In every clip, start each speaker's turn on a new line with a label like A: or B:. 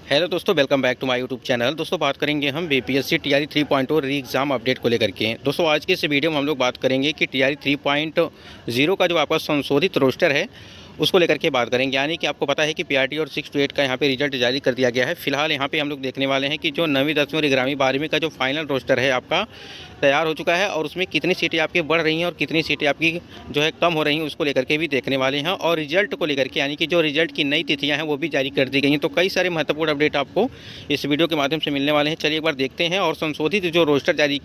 A: Hello दोस्तों, welcome back to my YouTube channel. दोस्तों बात करेंगे हम बीपीएससी टीआरई 3.0 री एग्ज़ाम अपडेट को लेकर के। दोस्तों आज के इस वीडियो में हम लोग बात करेंगे कि टीआरई 3.0 का जो आपका संशोधित रोस्टर है उसको लेकर के बात करेंगे। यानी कि आपको पता है कि पीआरटी और 6 to 8 का यहाँ पे रिजल्ट जारी कर दिया गया है। फिलहाल यहाँ पे हम लोग देखने वाले हैं कि जो 9वीं 10वीं और 11वीं 12वीं का जो फाइनल रोस्टर है आपका तैयार हो चुका है और उसमें कितनी सीटें आपकी बढ़ रही हैं और कितनी सीटें आपकी जो है कम हो रही हैं उसको लेकर के भी देखने वाले हैं। और रिजल्ट को लेकर के यानी कि जो रिजल्ट की नई तिथियां हैं वो भी जारी कर दी गई हैं। तो कई सारे महत्वपूर्ण अपडेट आपको इस वीडियो के माध्यम से मिलने वाले हैं। चलिए एक बार देखते हैं और संशोधित जो रोस्टर जारी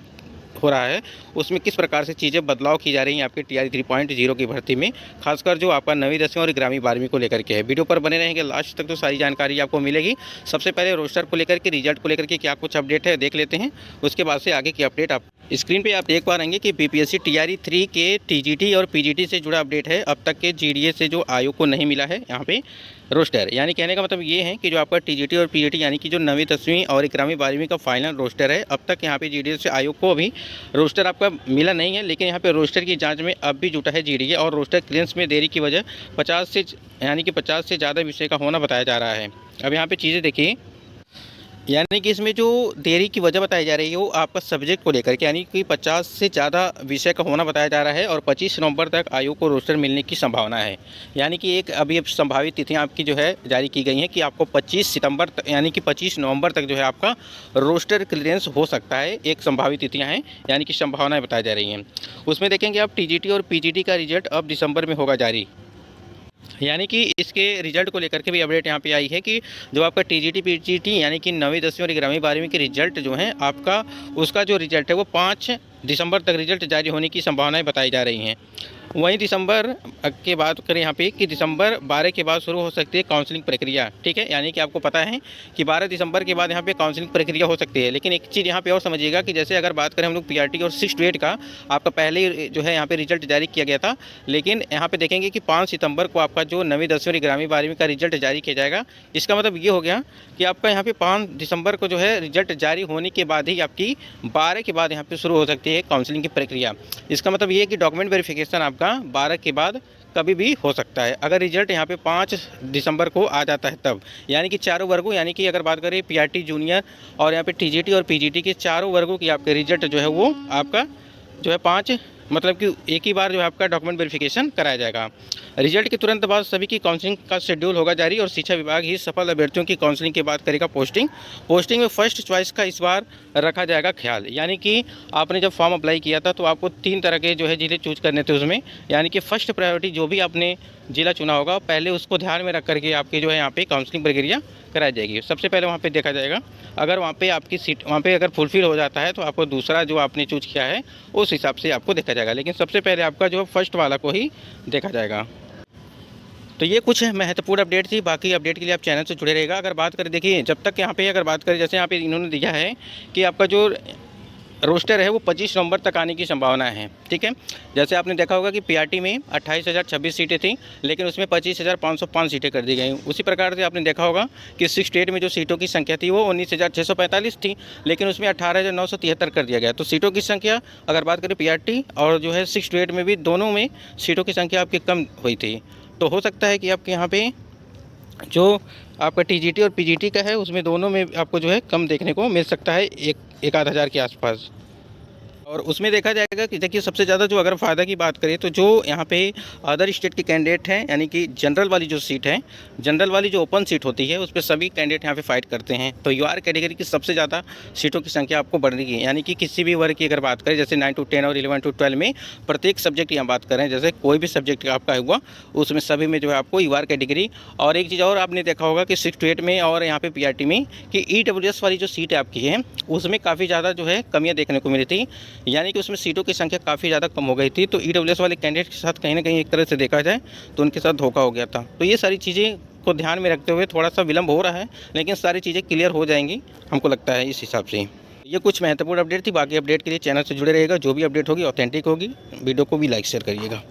A: हो रहा है उसमें किस प्रकार से चीज़ें बदलाव की जा रही हैं आपके टीआरई 3.0 की भर्ती में, खासकर जो आपका 9वीं 10वीं और 11वीं 12वीं को लेकर के है। वीडियो पर बने रहेंगे लास्ट तक तो सारी जानकारी आपको मिलेगी। सबसे पहले रोस्टर को लेकर के, रिजल्ट को लेकर के क्या कुछ अपडेट है देख लेते हैं, उसके बाद से आगे की अपडेट आप स्क्रीन पे आप देख पा रहेंगे कि बीपीएससी टीआरई 3 के टीजीटी और पीजीटी से जुड़ा अपडेट है। अब तक के जीडीए से जो आयोग को नहीं मिला है यहाँ पे रोस्टर, यानी कहने का मतलब ये है कि जो आपका टीजीटी और पीजीटी यानी कि जो 9वीं 10वीं और 11वीं 12वीं का फाइनल रोस्टर है, अब तक यहाँ पे जीडीए से आयोग को अभी रोस्टर आपका मिला नहीं है। लेकिन यहाँ पे रोस्टर की जांच में अब भी जुटा है जीडीए और रोस्टर क्लियरेंस में देरी की वजह 50 से ज़्यादा विषय का होना बताया जा रहा है। अब यहाँ पर चीज़ें देखिए, यानी कि इसमें जो देरी की वजह बताई जा रही है वो आपका सब्जेक्ट को लेकर के, यानी कि 50 से ज़्यादा विषय का होना बताया जा रहा है और 25 नवंबर तक आयोग को रोस्टर मिलने की संभावना है। यानी कि एक अभी अब संभावित तिथियां आपकी जो है जारी की गई हैं कि आपको 25 सितंबर तक यानी कि 25 नवंबर तक जो है आपका रोस्टर क्लियरेंस हो सकता है। एक संभावित तिथियाँ हैं, यानी कि संभावनाएँ बताई जा रही हैं। उसमें देखेंगे आप टीजीटी और पीजीटी का रिजल्ट अब दिसंबर में होगा जारी। यानी कि इसके रिजल्ट को लेकर के भी अपडेट यहाँ पे आई है कि जो आपका टीजीटी पीजीटी यानी कि 9वीं 10वीं और 11वीं 12वीं के रिजल्ट जो हैं आपका, उसका जो रिजल्ट है वो 5 दिसंबर तक रिजल्ट जारी होने की संभावनाएं बताई जा रही हैं। वहीं दिसंबर के बाद करें यहाँ पे कि दिसंबर 12 के बाद शुरू हो सकती है काउंसलिंग प्रक्रिया। ठीक है, यानी कि आपको पता है कि 12 दिसंबर के बाद यहाँ पे काउंसलिंग प्रक्रिया हो सकती है। लेकिन एक चीज़ यहाँ पे और समझिएगा कि जैसे अगर बात करें हम लोग पीआरटी और 6 to 8 का, आपका पहले ही जो है यहाँ पे रिजल्ट जारी किया गया था। लेकिन यहाँ पे देखेंगे कि 5 सितंबर को आपका जो 9वीं 10वीं और 11वीं 12वीं का रिजल्ट जारी किया जाएगा। इसका मतलब ये हो गया कि आपका यहाँ पे 5 दिसंबर को जो है रिजल्ट जारी होने के बाद ही आपकी 12 के बाद यहाँ पे शुरू हो सकती है काउंसलिंग की प्रक्रिया। इसका मतलब ये है कि डॉक्यूमेंट वेरिफिकेशन आपका 12 के बाद कभी भी हो सकता है। अगर रिजल्ट यहाँ पे 5 दिसंबर को आ जाता है तब, यानी कि चारों वर्गों, यानी कि अगर बात करें पीआरटी जूनियर और यहाँ पे टीजीटी और पीजीटी के चारों वर्गों की आपके रिजल्ट जो है वो आपका जो है 5 मतलब कि एक ही बार जो है आपका डॉक्यूमेंट वेरिफिकेशन कराया जाएगा। रिजल्ट के तुरंत बाद सभी की काउंसलिंग का शेड्यूल होगा जारी और शिक्षा विभाग ही सफल अभ्यर्थियों की काउंसलिंग के बाद करेगा पोस्टिंग में फर्स्ट चॉइस का इस बार रखा जाएगा ख्याल। यानी कि आपने जब फॉर्म अप्लाई किया था तो आपको 3 तरह के जो है जिले चूज करने थे उसमें, यानी कि फर्स्ट प्रायोरिटी जो भी आपने जिला चुना होगा पहले उसको ध्यान में रख करके आपकी जो है यहाँ पे काउंसलिंग प्रक्रिया कराई जाएगी। सबसे पहले वहाँ पे देखा जाएगा, अगर वहाँ पे आपकी सीट वहाँ पे अगर फुलफिल हो जाता है तो आपको दूसरा जो आपने चूज किया है उस हिसाब से आपको देखा जाएगा। लेकिन सबसे पहले आपका जो फर्स्ट वाला को ही देखा जाएगा। तो ये कुछ महत्वपूर्ण अपडेट थी। बाकी अपडेट के लिए आप चैनल से जुड़े रहेगा। अगर बात करें, देखिए जब तक यहाँ पे अगर बात करें, जैसे यहाँ पे इन्होंने दिया है कि आपका जो रोस्टर है वो 25 नवंबर तक आने की संभावना है। ठीक है, जैसे आपने देखा होगा कि पीआरटी में 28,026 सीटें थी, लेकिन उसमें 25,505 सीटें कर दी गई। उसी प्रकार से आपने देखा होगा कि 6 to 8 में जो सीटों की संख्या थी वो 19,645 थी, लेकिन उसमें 18,973 कर दिया गया। तो सीटों की संख्या अगर बात करें पीआरटी और जो है 6 to 8 में भी, दोनों में सीटों की संख्या आपकी कम हुई थी। तो हो सकता है कि आपके यहाँ पे जो आपका टीजीटी और पीजीटी का है उसमें दोनों में आपको जो है कम देखने को मिल सकता है, एक आध हज़ार के आसपास। और उसमें देखा जाएगा कि देखिए सबसे ज़्यादा जो अगर फ़ायदा की बात करें तो जो यहाँ पे अदर स्टेट के कैंडिडेट हैं, यानी कि जनरल वाली जो सीट है, जनरल वाली जो ओपन सीट होती है उस पर सभी कैंडिडेट यहाँ पे फाइट करते हैं। तो यूआर कैटेगरी की सबसे ज़्यादा सीटों की संख्या आपको बढ़ेगी। यानी कि किसी भी वर्ग की अगर बात करें, जैसे 9 to 10 और 11 to 12 में प्रत्येक सब्जेक्ट यहाँ बात करें, जैसे कोई भी सब्जेक्ट आपका हुआ उसमें सभी में जो है आपको यूआर कैटेगरी। और एक चीज़ और आपने देखा होगा कि 6 to 8 में और यहाँ पे पीआरटी में कि ईडब्ल्यूएस वाली जो सीट आपकी है उसमें काफ़ी ज़्यादा जो है कमियाँ देखने को मिली थी, यानी कि उसमें सीटों की संख्या काफ़ी ज़्यादा कम हो गई थी। तो ईडब्ल्यूएस वाले कैंडिडेट के साथ कहीं ना कहीं एक तरह से देखा जाए तो उनके साथ धोखा हो गया था। तो ये सारी चीज़ें को ध्यान में रखते हुए थोड़ा सा विलम्ब हो रहा है, लेकिन सारी चीज़ें क्लियर हो जाएंगी हमको लगता है इस हिसाब से। ये कुछ महत्वपूर्ण अपडेट थी। बाकी अपडेट के लिए चैनल से जुड़े रहेगा। जो भी अपडेट होगी ऑथेंटिक होगी। वीडियो को भी लाइक शेयर करिएगा।